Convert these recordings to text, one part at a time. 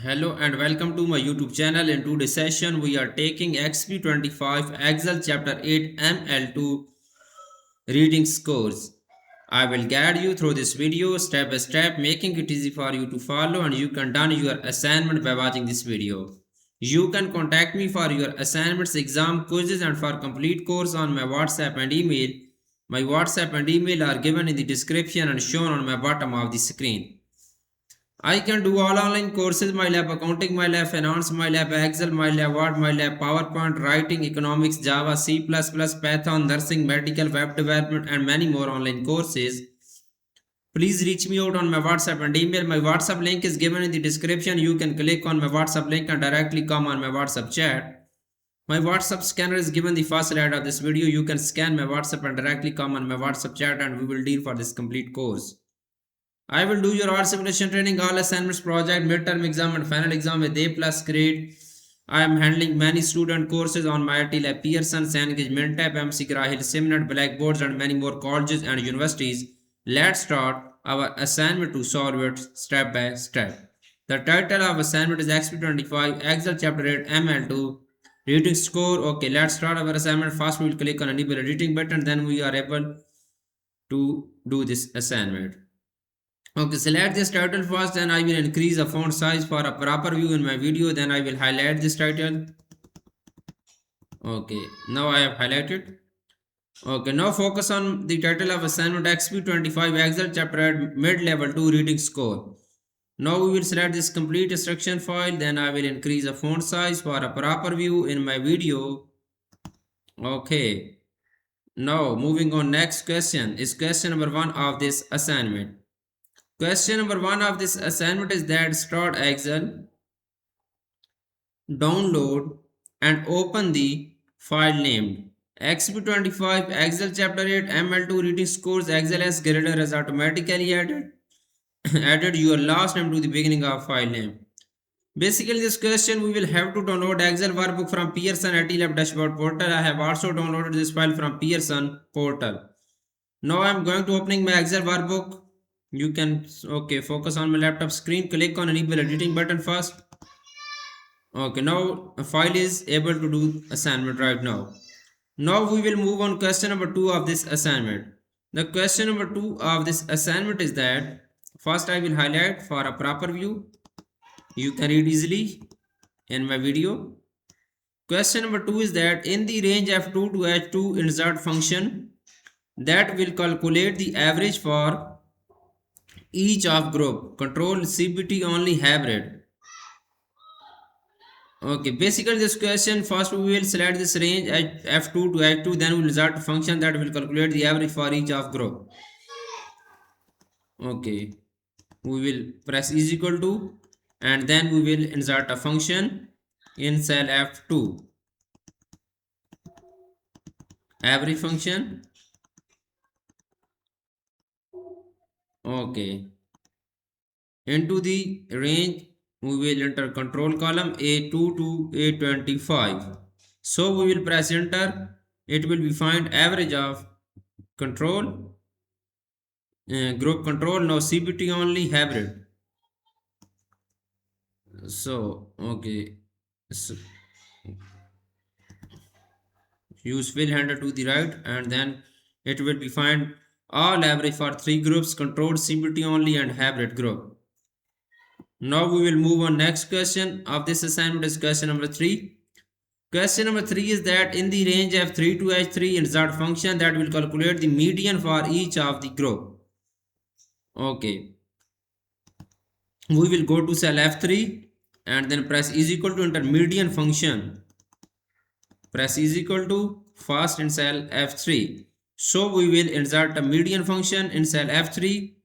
Hello and welcome to my YouTube channel. In today's session, we are taking Exp25 Excel Chapter 8 ML2 reading scores. I will guide you through this video step by step, making it easy for you to follow, and you can done your assignment by watching this video. You can contact me for your assignments, exam quizzes, and for complete course on my WhatsApp and email. My WhatsApp and email are given in the description and shown on my bottom of the screen. I can do all online courses, my lab accounting, my lab finance, my lab Excel, my lab Word, my lab PowerPoint, writing, economics, Java, C++, Python, nursing, medical, web development and many more online courses. Please reach me out on my WhatsApp and email. My WhatsApp link is given in the description. You can click on my WhatsApp link and directly come on my WhatsApp chat. My WhatsApp scanner is given the first slide of this video. You can scan my WhatsApp and directly come on my WhatsApp chat and we will deal for this complete course. I will do your all simulation training, all assignments, project, midterm exam and final exam with A plus grade. I am handling many student courses on my IT lab Pearson, Sandgage, Mintap, MC Grahil, Simnet, Blackboards and many more colleges and universities. Let's start our assignment to solve it step by step. The title of assignment is Exp25 Excel Chapter 8 ML2 Reading Score. Okay, let's start our assignment. First we will click on enable editing button, then we are able to do this assignment. Okay, select this title first, then I will increase the font size for a proper view in my video, then I will highlight this title. Okay, now I have highlighted. Okay, now focus on the title of assignment Exp25 Excel Chapter Mid-Level 2 Reading Score. Now we will select this complete instruction file, then I will increase the font size for a proper view in my video. Okay, now moving on, next question is question number 1 of this assignment. Question number 1 of this assignment is that start Excel, download and open the file named Exp25 Excel Chapter 8 ML2 reading scores. xlsx grader has automatically added your last name to the beginning of file name. Basically, this question we will have to download Excel workbook from Pearson IT-Lab dashboard portal. I have also downloaded this file from Pearson portal. Now I am going to opening my Excel workbook. You can focus on my laptop screen, click on enable editing button first. Okay, now a file is able to do assignment right now. Now we will move on question number 2 of this assignment. The question number 2 of this assignment is that first I will highlight for a proper view. You can read easily in my video. Question number 2 is that in the range f2 to h2 insert function that will calculate the average for each of group control CBT only hybrid. Okay, basically this question first we will select this range at f2 to h2, then we will insert a function that will calculate the average for each of group. Okay, we will press is equal to and then we will insert a function in cell f2, average function. Okay, into the range we will enter control column A2 to A25. So we will press enter. It will be find average of control group control. Now CBT only hybrid. So okay, so use fill handle to the right and then it will be find all average for 3 groups control CBT only and hybrid group. Now we will move on next question of this assignment is question number 3. Question number 3 is that in the range f3 to h3 insert function that will calculate the median for each of the group. Okay, we will go to cell f3 and then press is equal to enter median function. Press is equal to first in cell f3. So we will insert a median function in cell f3.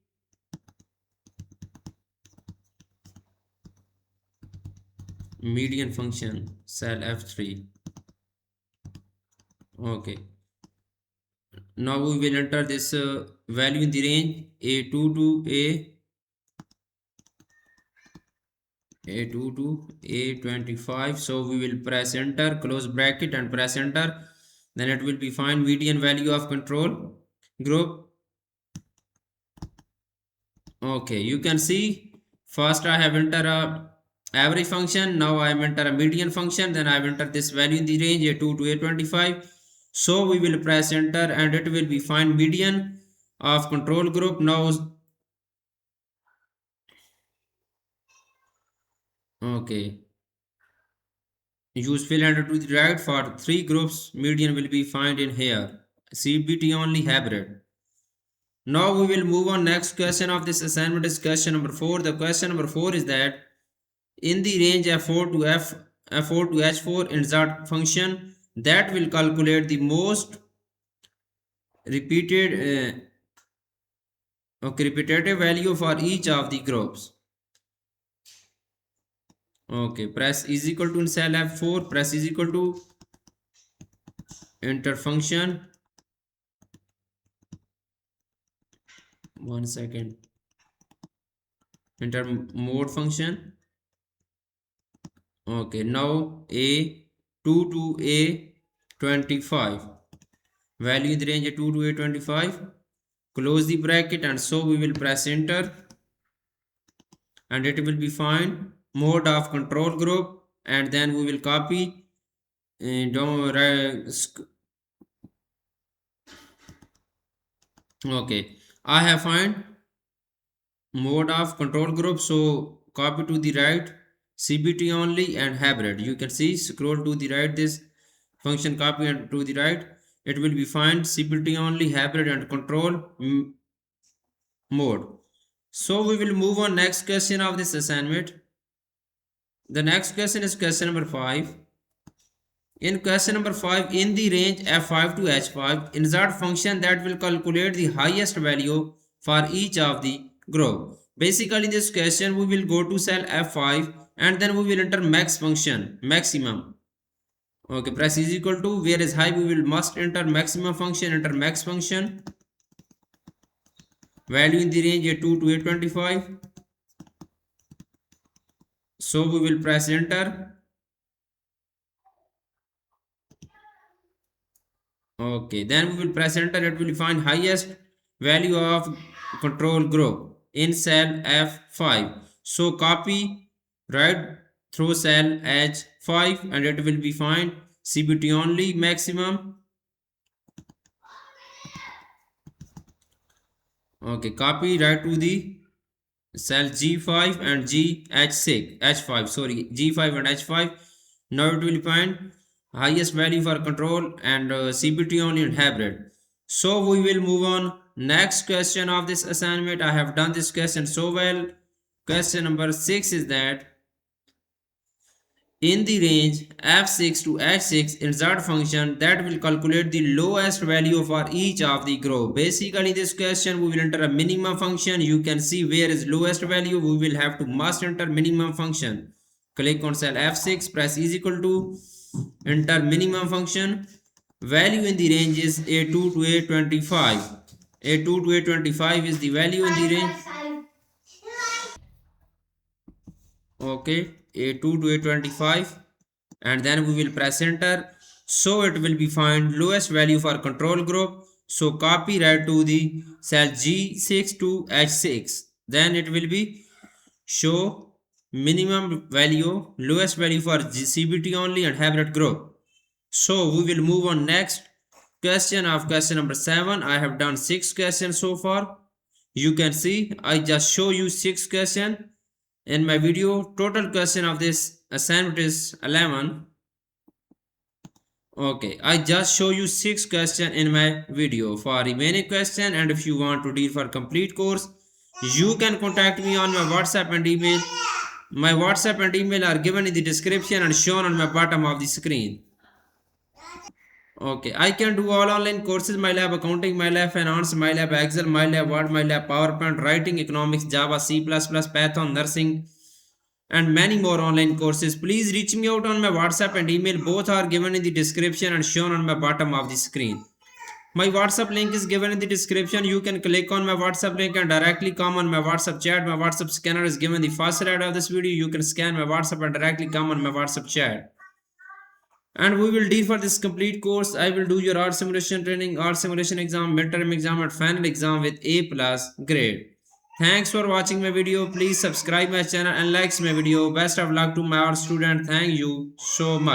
Median function cell f3. Okay, now we will enter this value in the range a2 to a2 to a25. So we will press enter, close bracket and press enter, then it will be find median value of control group. Okay, you can see first I have enter a average function. Now I enter a median function, then I enter this value in the range A2 to A25. So we will press enter and it will be find median of control group. Now okay, use fill enter to the right for three groups. Median will be find in here. CBT only hybrid. Now we will move on next question of this assignment is question number 4. The question number 4 is that in the range F4 to F4 to H4 insert function that will calculate the most repeated repetitive value for each of the groups. Okay, press is equal to in cell F4, press is equal to enter function. 1 second. Enter mode function. Okay, now A2 to A25. Value in the range A2 to A25. Close the bracket and so we will press enter and it will be find mode of control group and then we will copy okay, I have find mode of control group, so copy to the right CBT only and hybrid. You can see scroll to the right this function copy and to the right it will be find CBT only hybrid and control mode. So we will move on next question of this assignment. The next question is question number 5. In question number 5, in the range F5 to H5, insert function that will calculate the highest value for each of the group. Basically in this question we will go to cell F5 and then we will enter max function, maximum. Okay, press is equal to where is high we will must enter maximum function, enter max function. Value in the range A2 to A25. So we will press enter. Okay, then we will press enter. It will find highest value of control group in cell F5. So copy right through cell H5 and it will be find CBT only maximum. Okay, copy right to the cell G5 and GH6 H5 sorry G5 and H5. Now it will find highest value for control and CBT only and hybrid. So we will move on next question of this assignment. I have done this question so well. Question number 6 is that in the range f6 to h6 insert function that will calculate the lowest value for each of the group. Basically in this question we will enter a minimum function. You can see where is lowest value, we will have to must enter minimum function. Click on cell f6, press is equal to enter minimum function. Value in the range is A2 to A25. A2 to A25 is the value in the range. Okay, A2 to A25 and then we will press enter. So it will be find lowest value for control group. So copy right to the cell G6 to H6. Then it will be show minimum value, lowest value for CBT only and hybrid group. So we will move on next question of question number 7. I have done 6 questions so far. You can see I just show you 6 questions in my video. Total question of this assignment is 11. Okay, I just show you 6 questions in my video. For remaining question and if you want to deal for complete course, you can contact me on my WhatsApp and email. My WhatsApp and email are given in the description and shown on my bottom of the screen. Okay, I can do all online courses, MyLab Accounting, MyLab Finance, MyLab Excel, MyLab Word, MyLab PowerPoint, Writing, Economics, Java, C++, Python, Nursing, and many more online courses. Please reach me out on my WhatsApp and email. Both are given in the description and shown on my bottom of the screen. My WhatsApp link is given in the description. You can click on my WhatsApp link and directly come on my WhatsApp chat. My WhatsApp scanner is given in the first slide of this video. You can scan my WhatsApp and directly come on my WhatsApp chat. And we will deal for this complete course. I will do your art simulation training, art simulation exam, midterm exam and final exam with A+ grade. Thanks for watching my video. Please subscribe my channel and like my video. Best of luck to my all student. Thank you so much.